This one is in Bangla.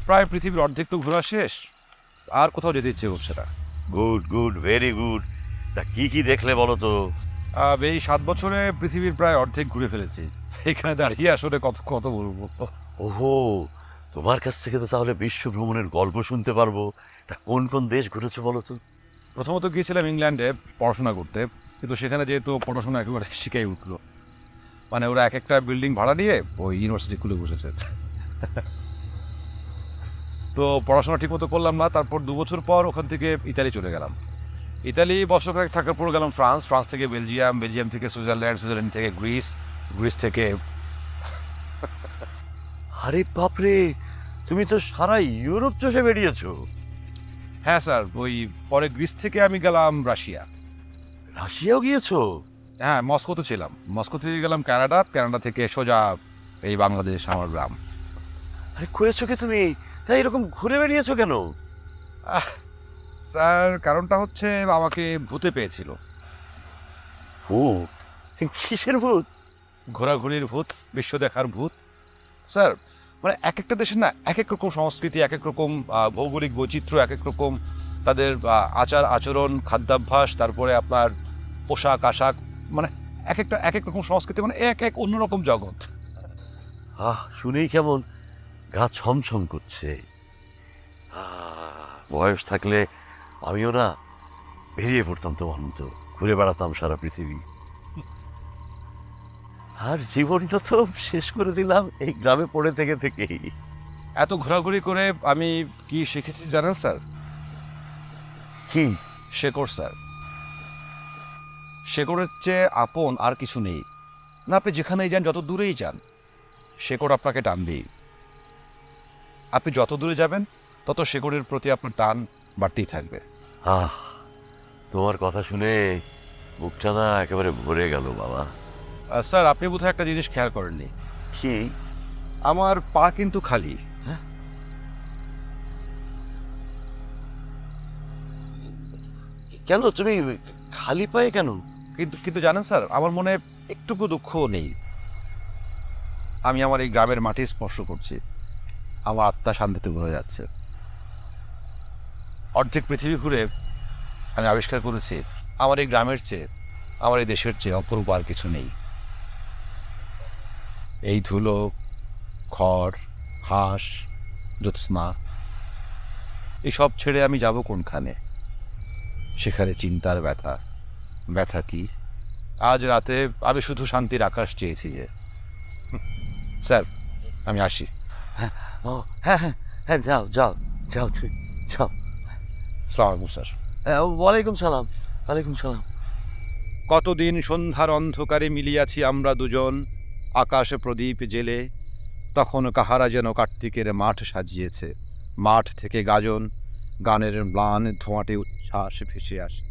প্রায় পৃথিবীর অর্ধেক তো ঘোরা শেষ, আর কোথাও যেতে ইচ্ছে করছে না। Good good, very good. তা কি কি দেখলে বলো তো? এই 7 বছরে পৃথিবীর প্রায় অর্ধেক ঘুরে ফেলেছি। এখানে দাঁড়িয়ে আসলে কত কত বলবো। ওহো, তোমার কাছ থেকে তো তাহলে বিশ্ব ভ্রমণের গল্প শুনতে পারবো। তা কোন কোন দেশ ঘুরেছো বলো তো? প্রথমত গিয়েছিলাম ইংল্যান্ডে পড়াশোনা করতে, কিন্তু সেখানে যেহেতু পড়াশোনা একেবারে শিখাই উঠলো, মানে ওরা এক একটা বিল্ডিং ভাড়া নিয়ে ওই ইউনিভার্সিটি খুলে বসেছে। তো পড়াশোনা ঠিকমতো করলাম না। তারপর 2 বছর পর ওখান থেকে ইতালি চলে গেলাম। ইতালি বছর থাকার পর গেলাম ফ্রান্স, ফ্রান্স থেকে বেলজিয়াম, বেলজিয়াম থেকে সুইজারল্যান্ড, সুইজারল্যান্ড থেকে গ্রিস, গ্রিস থেকে আরে বাপরে, তুমি তো সারা ইউরোপ চষে বেরিয়েছো। হ্যাঁ স্যার, ওই পরে গ্রিস থেকে আমি গেলাম রাশিয়া। রাশিয়াও গিয়েছো? হ্যাঁ, মস্কোতে ছিলাম। মস্কো থেকে গেলাম কানাডা, কানাডা থেকে সোজা এই বাংলাদেশ, আমার গ্রাম। আরে করেছো কি তুমি? তাই এরকম ঘুরে বেরিয়েছো কেন? স্যার কারণটা হচ্ছে আমাকে ভূতে পেয়েছিল। ভূত? কিসের ভূত? ঘোরাঘুরির ভূত, বিশ্ব দেখার ভূত। স্যার মানে এক একটা দেশের না এক এক রকম সংস্কৃতি, এক এক রকম ভৌগোলিক বৈচিত্র্য, এক এক রকম তাদের আচার আচরণ, খাদ্যাভ্যাস, তারপরে আপনার পোশাক আশাক, মানে এক এক রকম সংস্কৃতি, মানে এক এক অন্যরকম জগৎ। শুনেই কেমন গা ছমছম করছে। বয়স থাকলে আমিও না বেরিয়ে পড়তাম তোমার মতো, ঘুরে বেড়াতাম সারা পৃথিবী। আর জীবনটা তো শেষ করে দিলাম এই গ্রামে পড়ে থেকে থেকেই। এত ঘোরাঘুরি করে আমি কি শিখেছি জানেন স্যার? কি? শেকড় স্যার। শেকড়ের চেয়ে আপন আর কিছু নেই। না, আপনি যেখানেই যান, যত দূরেই যান, শেকড় আপনাকে টানবেই। আপনি যত দূরে যাবেন তত শেকড়ের প্রতি আপনার টান বাড়তেই থাকবে। আহ, তোমার কথা শুনে বুকটা না একেবারে ভরে গেল বাবা। স্যার আপনি বোধহয় একটা জিনিস খেয়াল করেননি। কি? আমার পা কিন্তু খালি। কেন তুমি খালি পায়ে কেন? কিন্তু কিন্তু জানেন স্যার, আমার মনে একটুকু দুঃখও নেই। আমি আমার এই গ্রামের মাটি স্পর্শ করছি, আমার আত্মা শান্তিতে ভরে যাচ্ছে। অর্ধেক পৃথিবী ঘুরে আমি আবিষ্কার করেছি আমার এই গ্রামের চেয়ে, আমার এই দেশের চেয়ে অপরূপ আর কিছু নেই। এই ধুলো, খড়, ঘাস, জ্যোৎস্না, এসব ছেড়ে আমি যাব কোনখানে? সেখানে চিন্তার ব্যথা। ব্যথা কি? আজ রাতে আমি শুধু শান্তির আকাশ চেয়েছি যে। স্যার আমি আসি। ও হ্যাঁ হ্যাঁ হ্যাঁ, যাও যাও যাও, তুমি যাও। আসসালামু আলাইকুম স্যার। ওয়ালাইকুম সালাম। ওয়ালাইকুম সালাম। কতদিন সন্ধ্যার অন্ধকারে মিলিয়াছি আমরা দুজন, আকাশে প্রদীপ জেলে। তখন কাহারা যেন কার্তিকের মাঠ সাজিয়েছে। মাঠ থেকে গাজন, গানের ম্লান ধোঁয়াটে উচ্ছ্বাস ভেসে আসে।